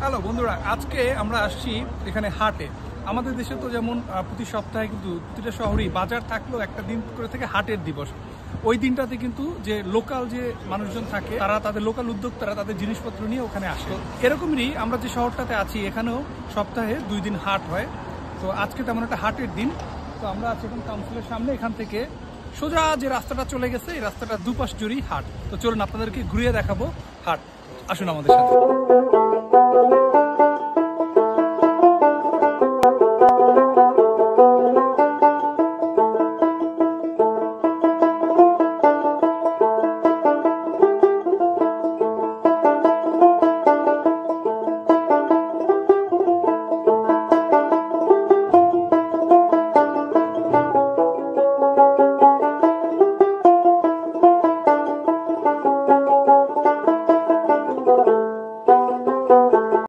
Hello বন্ধুরা, আজকে আমরা আসছি এখানে হাটে। আমাদের দেশে তো যেমন প্রতি সপ্তাহে কিন্তু প্রতিটা শহরেই বাজার থাকলেও একটা দিন করে থেকে হাটের দিবস। ওই দিনটাতে কিন্তু যে লোকাল যে মানুষজন থাকে তারা তাদের লোকাল উদ্যোক্তারা তাদের জিনিসপত্র নিয়ে ওখানে আসে। এরকমই আমরা যে শহরটাতে আছি এখানেও সপ্তাহে 2 দিন হাট হয়। তো আজকে তেমন একটা হাটের দিন। তো আমরা আছি এখন কাউন্সিলের সামনে। এখান থেকে সোজা যে রাস্তাটা চলে গেছে এই রাস্তাটা দুপাশ জুড়েই হাট। তো চলুন আপনাদেরকে ঘুরিয়ে দেখাবো হাট। আসুন আমাদের সাথে।